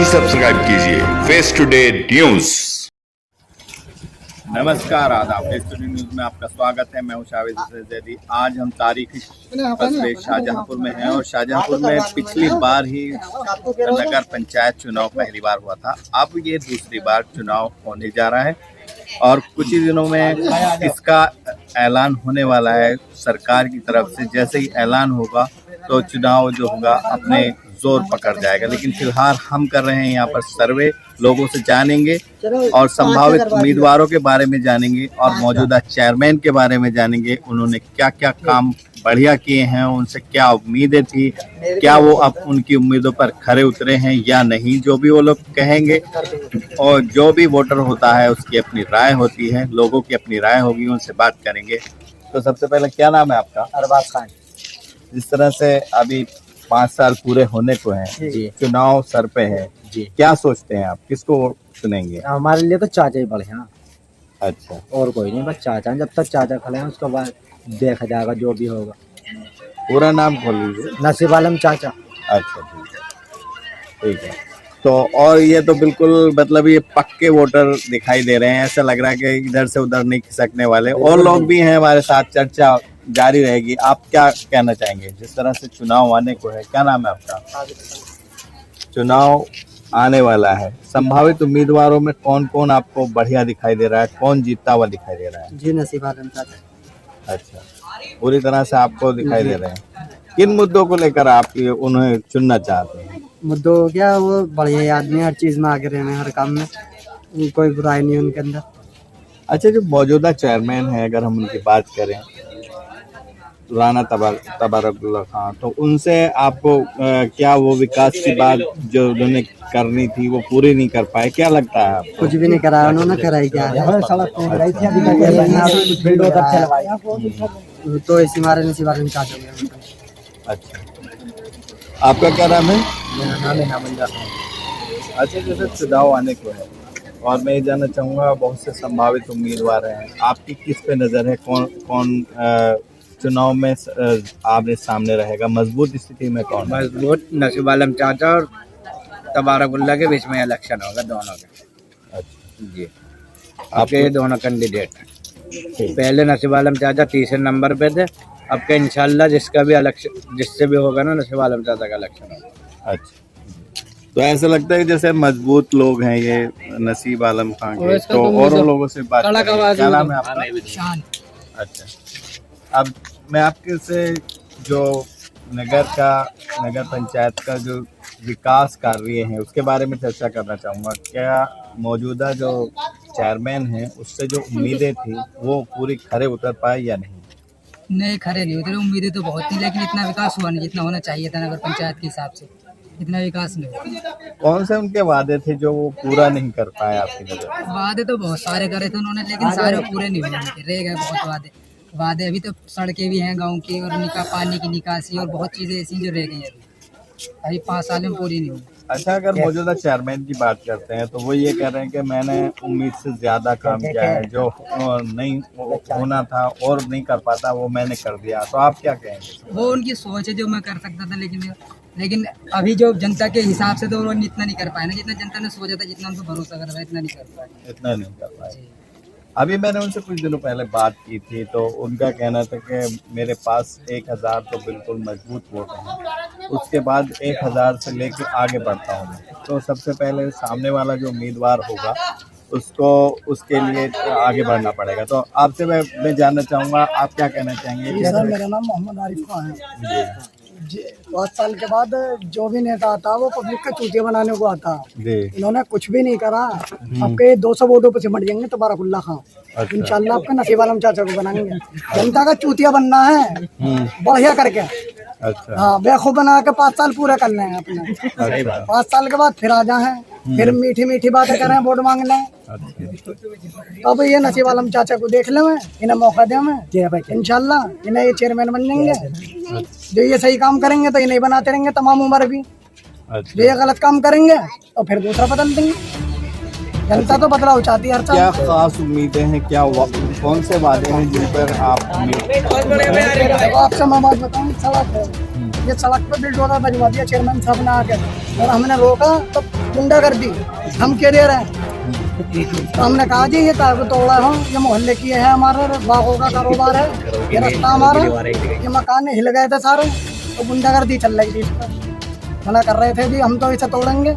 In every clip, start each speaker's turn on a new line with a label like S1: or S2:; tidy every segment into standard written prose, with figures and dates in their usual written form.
S1: ही subscribe कीजिए face today news.
S2: नमस्कार, आदाब। फेस टुडे न्यूज में आपका स्वागत है। मैं हूं शाहवेद जैदी। आज हम तारीखी कस्बे शाहजहांपुर में हैं और शाहजहांपुर में पिछली बार ही नगर पंचायत चुनाव पहली बार हुआ था। अब ये दूसरी बार चुनाव होने जा रहा है और कुछ ही दिनों में इसका ऐलान होने वाला है सरकार की तरफ से। जैसे ही ऐलान होगा तो चुनाव जो होगा अपने जोर पकड़ जाएगा। लेकिन फिलहाल हम कर रहे हैं यहाँ पर सर्वे, लोगों से जानेंगे और संभावित उम्मीदवारों के बारे में जानेंगे और मौजूदा चेयरमैन के बारे में जानेंगे। उन्होंने क्या क्या काम बढ़िया किए हैं, उनसे क्या उम्मीदें थी, क्या वो अब उनकी उम्मीदों पर खरे उतरे हैं या नहीं, जो भी वो लोग कहेंगे। और जो भी वोटर होता है उसकी अपनी राय होती है, लोगों की अपनी राय होगी, उनसे बात करेंगे। तो सबसे पहले क्या नाम है आपका?
S3: अरबाज खान।
S2: जिस तरह से अभी 5 साल पूरे होने को हैं, चुनाव सर पे है जी, क्या सोचते हैं आप, किसको चुनेंगे?
S3: हमारे लिए तो चाचा ही बढ़िया।
S2: अच्छा,
S3: और कोई नहीं, बस चाचा। जब तक चाचा खड़े हैं उसके बाद देखा जाएगा जो भी होगा।
S2: पूरा नाम खोल लीजिए।
S3: नसीब आलम चाचा।
S2: अच्छा, ठीक है। तो और ये तो बिल्कुल मतलब ये पक्के वोटर दिखाई दे रहे हैं। ऐसा लग रहा है कि इधर से उधर नहीं खिसकने वाले। और लोग भी हैं हमारे साथ, चर्चा जारी रहेगी। आप क्या कहना चाहेंगे जिस तरह से चुनाव आने को है? क्या नाम है आपका? चुनाव आने वाला है, संभावित उम्मीदवारों में कौन कौन आपको बढ़िया दिखाई दे रहा है, कौन जीतता हुआ दिखाई दे रहा है?
S3: जी, नसीब आलम चाचा।
S2: अच्छा, पूरी तरह से आपको दिखाई दे रहे हैं। किन मुद्दों को लेकर आप उन्हें चुनना चाहते हैं?
S3: मुद्दों क्या, वो बढ़िया आदमी, हर चीज में आगे रहना, हर काम में कोई बुराई नहीं उनके अंदर।
S2: अच्छा, जो मौजूदा चेयरमैन है, अगर हम उनकी बात करें, राणा तबारकुल्ला खान, तो उनसे आपको क्या वो विकास की बात जो उन्होंने करनी थी वो पूरी नहीं कर पाए? क्या लगता है आपको?
S3: कुछ भी नहीं कराया उन्होंने, कराई क्या है? तो इसी मारे नसीब आलम चाचा।
S2: अच्छा, आपका क्या नाम है?
S3: मेरा नाम है नामंजा।
S2: अच्छा, जैसे चुनाव आने को है और मैं ये जानना चाहूँगा, बहुत से संभावित उम्मीदवार हैं, आपकी किस पे नज़र है? कौन कौन चुनाव में आपने सामने रहेगा? मजबूत स्थिति में कौन?
S3: मजबूत नसीब आलम चाचा और तबारकुल्ला के बीच में इलेक्शन होगा, दोनों का।
S2: अच्छा
S3: जी, आपके दोनों कैंडिडेट हैं। पहले नसीब आलम चाचा तीसरे नंबर पे थे। अब के इंशाल्लाह जिसका भी इलेक्शन, जिससे भी होगा ना, नसीब आलम चाचा का इलेक्शन होगा।
S2: अच्छा, तो ऐसा लगता है जैसे मजबूत लोग हैं ये नसीब आलम खान के, तो और लोगों से बात करें। क्या नाम है आपका? अच्छा, अब मैं आपके से जो नगर पंचायत का जो विकास कार्य है उसके बारे में चर्चा करना चाहूँगा। क्या मौजूदा जो चेयरमैन है उससे जो उम्मीदें थी वो पूरी खरे उतर पाए या नहीं?
S4: नहीं, खरे नहीं उतरे। उम्मीदें तो बहुत थी, लेकिन इतना विकास हुआ नहीं जितना होना चाहिए था। नगर पंचायत के हिसाब से इतना विकास नहीं हुआ।
S2: कौन से उनके वादे थे जो वो पूरा नहीं कर पाए आपकी नजर में?
S4: वादे तो बहुत सारे करे थे उन्होंने, लेकिन सारे पूरे नहीं हुए उनके, रह गए बहुत वादे। अभी तो सड़कें भी हैं गांव की, और पानी की निकासी और बहुत चीज़ें ऐसी जो रह गई हैं अभी 5 साल में पूरी नहीं हुई।
S2: अच्छा, अगर मौजूदा चेयरमैन की बात करते हैं तो वो ये कह रहे हैं कि मैंने उम्मीद से ज्यादा काम किया है, जो नहीं होना था और नहीं कर पाता वो मैंने कर दिया। तो आप क्या कहेंगे?
S4: वो उनकी सोच है, जो मैं कर सकता था, लेकिन अभी जो जनता के हिसाब से तो वो इतना नहीं कर पाए ना, जितना जनता ने सोचा था, जितना उनको भरोसा कर रहा था, इतना नहीं कर पाए।
S2: इतना नहीं कर पाए। अभी मैंने उनसे कुछ दिनों पहले बात की थी तो उनका कहना था कि मेरे पास 1000 तो बिल्कुल मजबूत वोट हैं, उसके बाद 1000 से लेकर आगे बढ़ता हूँ। तो सबसे पहले सामने वाला जो उम्मीदवार होगा उसको उसके लिए आगे बढ़ना पड़ेगा। तो आपसे मैं जानना चाहूँगा, आप क्या कहना चाहेंगे?
S5: सर, मेरा नाम मोहम्मद आरिफ खान है जी। 5 साल के बाद जो भी नेता आता वो पब्लिक का चूतिया बनाने को आता। इन्होंने कुछ भी नहीं करा। आपके 200 वोटों पे सिमट जाएंगे तबारकुल्ला खान। अच्छा। इंशाल्लाह आपका नसीब आलम चाचा को बनाएंगे। जनता का चूतिया बनना है बढ़िया करके।
S2: अच्छा,
S5: हाँ, बेखूब बना के 5 साल पूरा करना है अपने। 5 साल के बाद फिर आ जाए, फिर मीठी मीठी बातें करें, वोट मांग लें। तो अब ये नसीब आलम चाचा को देख लें, इन्हें मौका दें, इंशाल्लाह इन्हें ये चेयरमैन बन जाएंगे। जो ये सही काम करेंगे तो इन्हें बनाते रहेंगे तमाम उम्र भी। जो ये गलत काम करेंगे तो फिर दूसरा बदल देंगे। जनता तो बदलाव चाहती है हर साल।
S2: क्या खास उम्मीदें हैं, क्या कौन से वादे हैं जिन पर आप
S5: आपसे मैं बात बताऊँ, सवाल है ये सड़क पे बिल्डोजर बजवा दिया चेयरमैन साहब ने आके, और हमने रोका तो गुंडागर्दी धमकी दे रहे हैं। तो हमने कहा जी ये कागज तोड़ा हो, ये मोहल्ले की है, हमारे बागों का कारोबार है, ये रास्ता हमारा, ये मकान हिल गए थे सारे, तो गुंडागर्दी चल रही थी इस पर। मना कर रहे थे जी हम तो इसे तोड़ेंगे।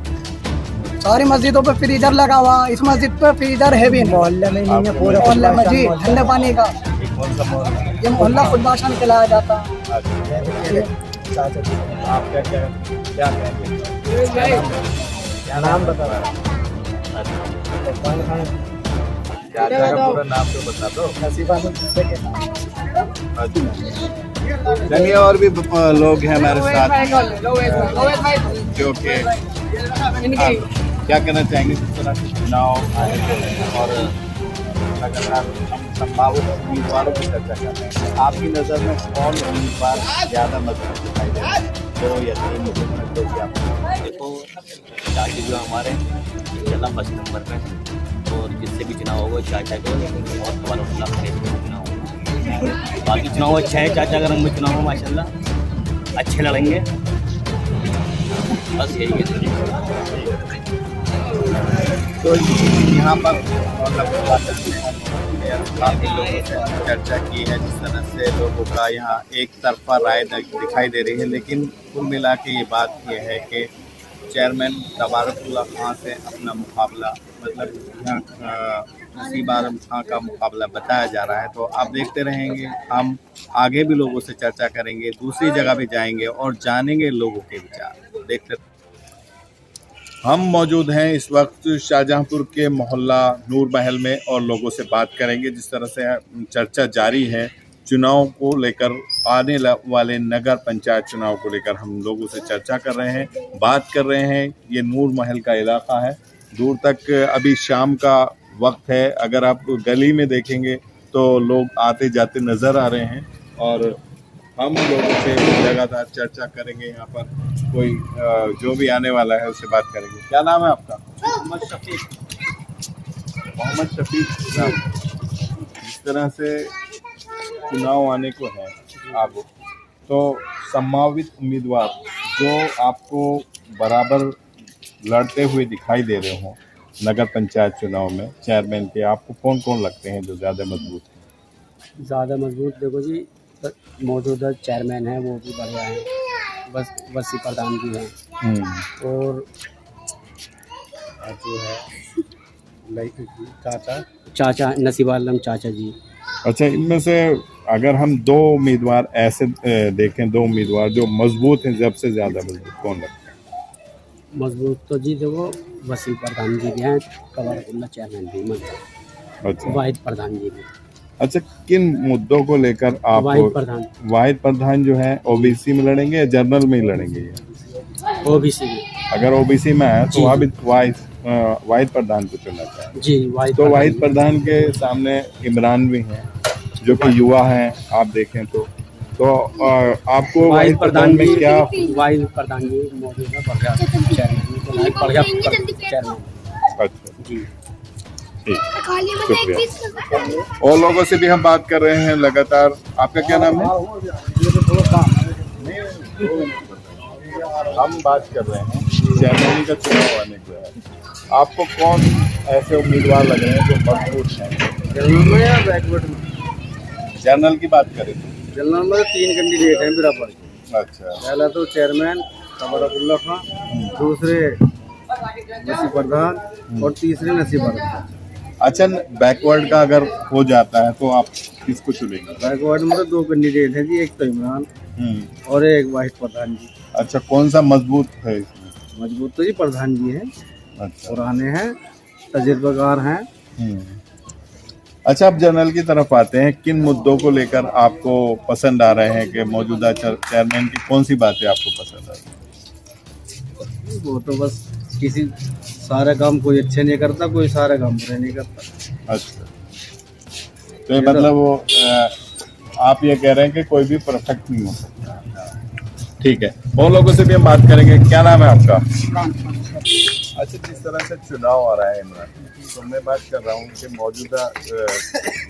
S5: सारी मस्जिदों पे फ्रीजर लगा हुआ, इस मस्जिद पे फ्रीजर है भी नहीं, मोहल्ले में नहीं है, पूरे मोहल्ले में जी ठंडे पानी का। ये मोहल्ला खुद भाषण खिलाया जाता है।
S2: आप क्या कहेंगे?
S3: क्या नाम बता
S2: चाचा का पूरा नाम तो बता दो। चलिए, और भी लोग हैं हमारे साथ जो कि क्या कहना चाहेंगे जिस तरह से चुनाव आए हैं और लगातार हम संभावित उम्मीदवारों की चर्चा कर रहे हैं, आपकी नज़र में कौन उम्मीदवार ज़्यादा मजबूत दिखाई दे रहा है? 2 या 3
S6: देखो, चाचा जो हमारे चला फर्स्ट नंबर पे, और जिससे भी चुनाव होगा चाचा को बहुत सवाल चुनाव होगा। बाकी चुनाव अच्छा है, चाचा का रंग में चुनाव हो माशाल्लाह अच्छे लड़ेंगे, बस यही है।
S2: तो यहाँ पर काफ़ी लोगों से चर्चा की है, जिस तरह से लोगों का यहाँ एक तरफा राय दिखाई दे रही है, लेकिन कुल मिला के ये बात ये है कि चेयरमैन तबारकुल्लाह खां से अपना मुकाबला, मतलब नसीब आलम खां का मुकाबला बताया जा रहा है। तो आप देखते रहेंगे, हम आगे भी लोगों से चर्चा करेंगे, दूसरी जगह भी जाएंगे और जानेंगे लोगों के विचार। देखते हम मौजूद हैं इस वक्त शाहजहांपुर के मोहल्ला नूर महल में और लोगों से बात करेंगे। जिस तरह से चर्चा जारी है चुनाव को लेकर, आने वाले नगर पंचायत चुनाव को लेकर हम लोगों से चर्चा कर रहे हैं, बात कर रहे हैं। ये नूर महल का इलाका है, दूर तक अभी शाम का वक्त है, अगर आप गली में देखेंगे तो लोग आते जाते नज़र आ रहे हैं और हम लोगों से लगातार चर्चा करेंगे। यहाँ पर कोई जो भी आने वाला है उससे बात करेंगे। क्या नाम है आपका? मोहम्मद शफीक नाम। जिस तरह से चुनाव आने को है आप, तो संभावित उम्मीदवार जो आपको बराबर लड़ते हुए दिखाई दे रहे हों नगर पंचायत चुनाव में चेयरमैन के, आपको कौन कौन लगते हैं जो ज़्यादा मजबूत हैं?
S7: ज़्यादा मजबूत देखो जी, मौजूदा चेयरमैन है वो भी बढ़िया है, बस वसी प्रधान भी हैं, और जो है चाचा नसीब आलम चाचा जी।
S2: अच्छा, इनमें से अगर हम 2 उम्मीदवार ऐसे देखें, 2 उम्मीदवार जो मजबूत हैं, सबसे ज़्यादा मजबूत कौन लगता है?
S7: मजबूत तो जी देखो वसी प्रधान जी भी हैं, कबारकुल्ला चेयरमैन भी मजबूत,
S2: अच्छा,
S7: वाहिद प्रधान जी भी।
S2: अच्छा, किन मुद्दों को लेकर आप? वाहिद प्रधान जो है ओबीसी में लड़ेंगे या जनरल में ही लड़ेंगे?
S7: ओबीसी में।
S2: अगर ओबीसी में है तो आप वाहिद प्रधान को चुनना चाहिए
S7: जी।
S2: तो वाहिद प्रधान के सामने इमरान भी हैं जो कि युवा हैं, आप देखें तो आपको वाहिद प्रधान में क्या?
S7: वाहिद प्रधान जी मौजूदा बढ़िया चेयरमैन।
S2: अच्छा जी, ठीक, शुक्रिया। और लोगों से भी हम बात कर रहे हैं लगातार। आपका क्या नाम है? हम बात कर रहे हैं चेयरमैन का चुनाव आने को है, आपको कौन ऐसे उम्मीदवार लग रहे हैं जो मजबूत हैं?
S3: जनरल में या बैकवर्ड में?
S2: जनरल की बात करें तो
S3: जनरल में 3 कैंडिडेट हैं बराबर।
S2: अच्छा,
S3: पहला तो चेयरमैन तबारकुल्लाह खां, दूसरे वसी प्रधान और तीसरे नसीब आलम खां।
S2: अच्छा, बैकवर्ड का अगर हो जाता है तो आप किसको चुनेंगे?
S3: बैकवर्ड में तो 2 कैंडिडेट हैं जी, एक तो इमरान और एक वाहिद प्रधान जी।
S2: अच्छा, कौन सा मजबूत है इसमें?
S3: मजबूत तो जी प्रधान जी हैं,
S2: अच्छा,
S3: पुराने हैं, तजुर्बेकार हैं।
S2: अच्छा, अब जनरल की तरफ आते हैं। किन मुद्दों को लेकर आपको पसंद आ रहे हैं कि मौजूदा चेयरमैन की कौन सी बातें आपको पसंद आ रही हैं?
S3: वो तो बस किसी सारे काम कोई अच्छे नहीं करता, कोई सारे काम बुरे नहीं करता।
S2: अच्छा, तो ये मतलब वो आप ये कह रहे हैं कि कोई भी परफेक्ट नहीं हो सकता। ठीक है, और लोगों से भी हम बात करेंगे। क्या नाम है आपका? अच्छा, जिस तरह से चुनाव आ रहा है इमरान, तो मैं बात कर रहा हूँ कि मौजूदा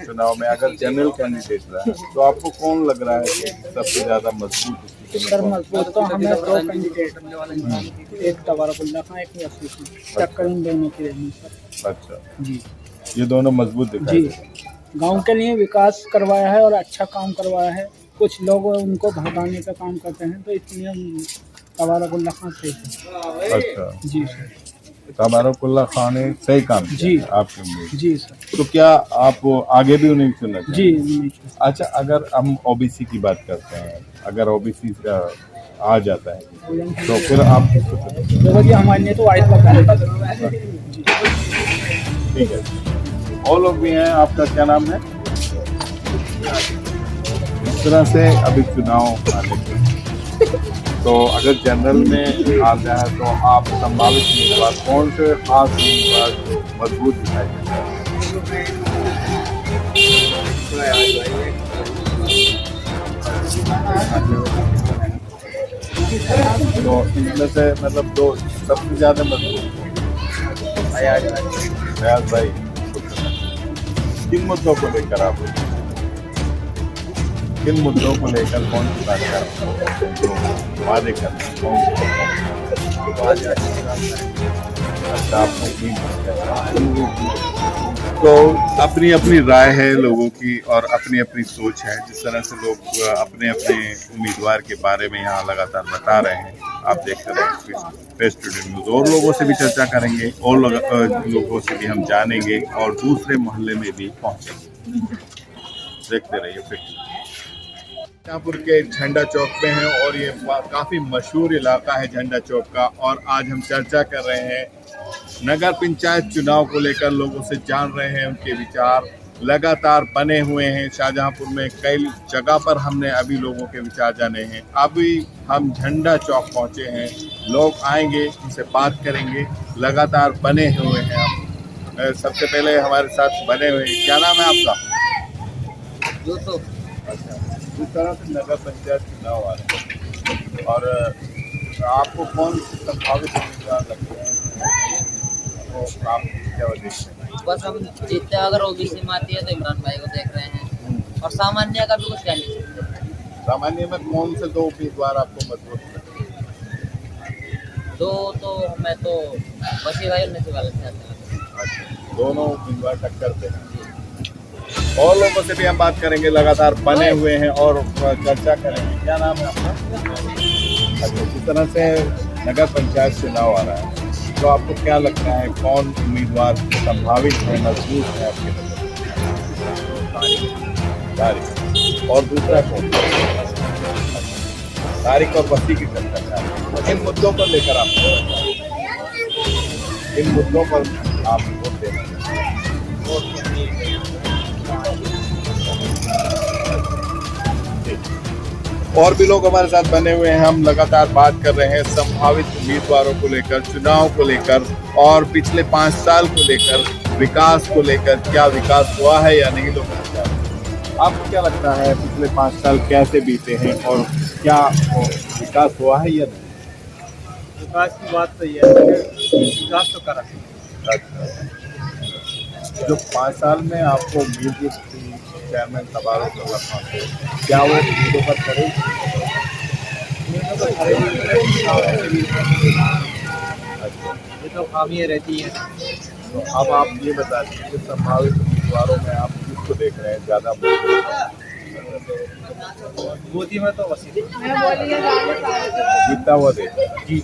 S2: चुनाव में अगर जनरल कैंडिडेट रहा तो आपको कौन लग रहा है कि सबसे ज्यादा मजबूत?
S5: सर मजबूत तो हमें 2 कैंडिडेट, एक तबारकुल्लाह खान, एक वसीम, टक्कर इन दोनों की रहनी सर।
S2: अच्छा
S5: जी,
S2: ये दोनों मजबूत दिखाई
S5: जी, गांव के लिए विकास करवाया है और अच्छा काम करवाया है। कुछ लोग उनको भगाने का काम करते हैं, तो इसलिए तबारकुल्लाह खान सही है।
S2: अच्छा,
S5: जी सर।
S2: तबारकुल्लाह खान ने सही काम किया
S5: जी।
S2: आपके लिए।
S5: जी सर।
S2: तो क्या आप आगे भी उन्हें चुनना चाहेंगे?
S5: जी नहीं सर।
S2: अच्छा, अगर हम ओबीसी की बात करते हैं, अगर ओबीसी आ जाता है तो फिर आप किसको चुनेंगे?
S5: देखो जी, हमारे लिए तो वाइस लगा है।
S2: ठीक है, और लोग भी हैं। आपका क्या नाम है? इस तरह से अभी चुनाव आने के, तो अगर जनरल में आ जाए तो आप संभावित उम्मीदवार कौन से खास उम्मीदवार मजबूत दिखाई देते हैं? तो इनमें से मतलब 2 सबसे ज्यादा मजबूत फयाज भाई, किन मुद्दों को लेकर आप, किन मुद्दों को लेकर कौन सी बात कर रहे हैं, जो वादे कर रहे हैं, कौन से? अच्छा, आपने की तो अपनी अपनी राय है लोगों की और अपनी अपनी सोच है। जिस तरह से लोग अपने अपने उम्मीदवार के बारे में यहाँ लगातार बता रहे हैं, आप देखते रहे फेस टुडे न्यूज़। और लोगों से भी चर्चा करेंगे और लोगों से भी हम जानेंगे और दूसरे मोहल्ले में भी पहुँचेंगे। देखते रहिए फिर। शाहजहांपुर के झंडा चौक पे हैं और ये काफ़ी मशहूर इलाका है झंडा चौक का, और आज हम चर्चा कर रहे हैं नगर पंचायत चुनाव को लेकर। लोगों से जान रहे हैं उनके विचार लगातार बने हुए हैं। शाहजहांपुर में कई जगह पर हमने अभी लोगों के विचार जाने हैं। अभी हम झंडा चौक पहुंचे हैं, लोग आएंगे, उनसे बात करेंगे, लगातार बने हुए हैं हम। सबसे पहले हमारे साथ बने हुए, क्या नाम है आपका? अच्छा, इस तरह से नगर पंचायत चुनाव आ रहे हैं और आपको कौन से संभावित उम्मीदवार लगते हैं? तो आप क्या वजह से?
S8: बस हम जीतते, अगर ओबीसी में आती है तो इमरान भाई को देख रहे हैं, और सामान्य का भी कुछ कह नहीं सकते।
S2: सामान्य में कौन से 2 उम्मीदवार आपको मजबूत लगते हैं?
S8: 2 तो मैं तो वसीम भाई और नसीब वाले से आते हैं।
S2: अच्छा, दोनों उम्मीदवार टक्कर पे हैं। और लोगों से भी हम बात करेंगे, लगातार बने हुए हैं और चर्चा करेंगे। क्या नाम है आपका? अच्छा, जिस तरह से नगर पंचायत चुनाव आ रहा है, तो आपको क्या लगता है कौन उम्मीदवार संभावित है, मजबूत है आपके नजर? तारिक, और दूसरा कौन? तारिक और वसी की चर्चा है। इन मुद्दों पर लेकर आप, इन मुद्दों पर आप वोट देना और भी लोग हमारे साथ बने हुए हैं। हम लगातार बात कर रहे हैं संभावित उम्मीदवारों को लेकर, चुनाव को लेकर और पिछले 5 साल को लेकर, विकास को लेकर। क्या विकास हुआ है या नहीं? लोगों को आपको क्या लगता है पिछले 5 साल कैसे बीते हैं और क्या विकास हुआ है या नहीं?
S9: विकास की बात तो ये है, विकास तो करा।
S2: जो 5 साल में आपको उम्मीद थी चेयरमैन तबारकुल्लाह खान से, क्या वो उम्मीदों पर खड़े?
S9: ये तो खामियाँ रहती हैं।
S2: तो अब आप ये बता दीजिए कि संभावित उम्मीदवारों में आप किसको देख रहे हैं ज़्यादा?
S9: मोदी में तो वसीम
S2: जीतता हुआ देख जी।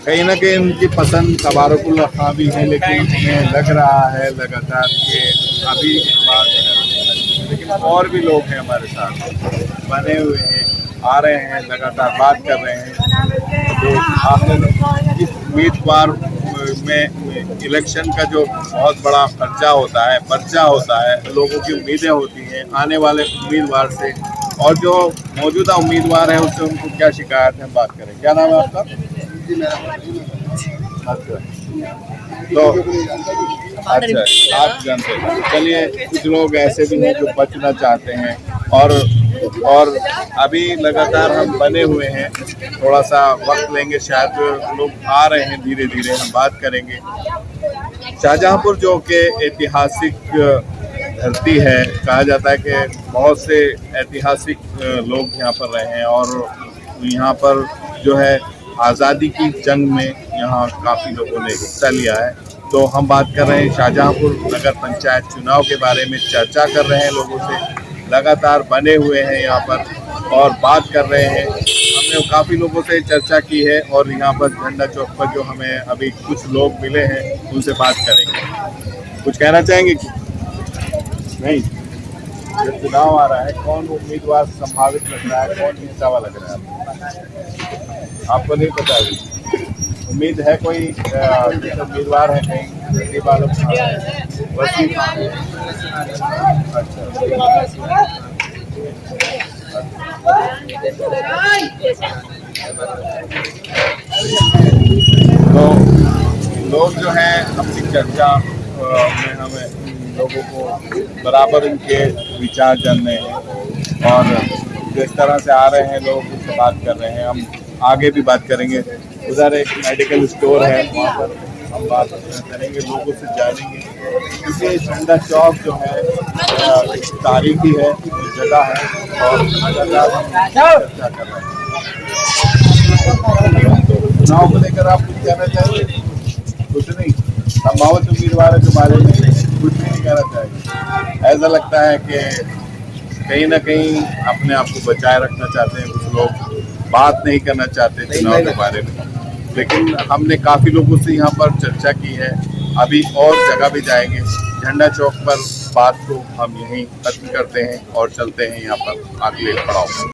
S2: कहीं ना कहीं उनकी पसंद तबारकुल्लाह खान भी है, लेकिन उन्हें लग रहा है लगातार कि अभी बात है। लेकिन और भी लोग हैं हमारे साथ बने हुए हैं, आ रहे हैं, लगातार बात कर रहे हैं। जो आखिर इस उम्मीदवार में इलेक्शन का जो बहुत बड़ा पर्चा होता है, लोगों की उम्मीदें होती हैं आने वाले उम्मीदवार से, और जो मौजूदा उम्मीदवार है उससे उनको क्या शिकायत है, बात करें। क्या नाम है आपका? अच्छा, तो अच्छा, आप जानते हैं। चलिए, कुछ लोग ऐसे भी हैं जो बचना चाहते हैं और और अभी लगातार हम बने हुए हैं, थोड़ा सा वक्त लेंगे, शायद लोग आ रहे हैं धीरे धीरे, हम बात करेंगे। शाहजहांपुर जो कि ऐतिहासिक धरती है, कहा जाता है कि बहुत से ऐतिहासिक लोग यहाँ पर रहे हैं और यहाँ पर जो है आज़ादी की जंग में यहाँ काफ़ी लोगों ने हिस्सा लिया है। तो हम बात कर रहे हैं शाहजहांपुर नगर पंचायत चुनाव के बारे में, चर्चा कर रहे हैं लोगों से, लगातार बने हुए हैं यहाँ पर और बात कर रहे हैं। हमने काफ़ी लोगों से चर्चा की है और यहाँ पर झंडा चौक पर जो हमें अभी कुछ लोग मिले हैं उनसे बात करेंगे। कुछ कहना चाहेंगे? नहीं, जब चुनाव आ रहा है, कौन उम्मीदवार संभावित लग रहा है, कौन जीतता हुआ लग रहा है? आपको नहीं पता अभी? उम्मीद है कोई उम्मीदवार है कहीं नसीब आलम वसीम? अच्छा, तो लोग जो हैं अपनी चर्चा में हमें लोगों को बराबर उनके विचार जानने हैं और जिस तरह से आ रहे हैं लोग उससे बात कर रहे हैं। हम आगे भी बात करेंगे। उधर एक मेडिकल स्टोर है, वहाँ पर हम बात करेंगे, लोगों से जानेंगे, क्योंकि झंडा चौक जो है तारीखी है, जगह है और लगातार हम चर्चा कर रहे हैं। तो चुनाव को लेकर आप कुछ कहना चाहेंगे? कुछ नहीं, संभावित उम्मीदवार के बारे में कुछ भी नहीं कहना चाहेंगे? ऐसा लगता है कि कहीं ना कहीं अपने आप को बचाए रखना चाहते हैं कुछ लोग, बात नहीं करना चाहते चुनाव के बारे में। लेकिन हमने काफ़ी लोगों से यहाँ पर चर्चा की है, अभी और जगह भी जाएंगे। झंडा चौक पर बात को हम यहीं खत्म करते हैं और चलते हैं यहाँ पर अगले पड़ाव।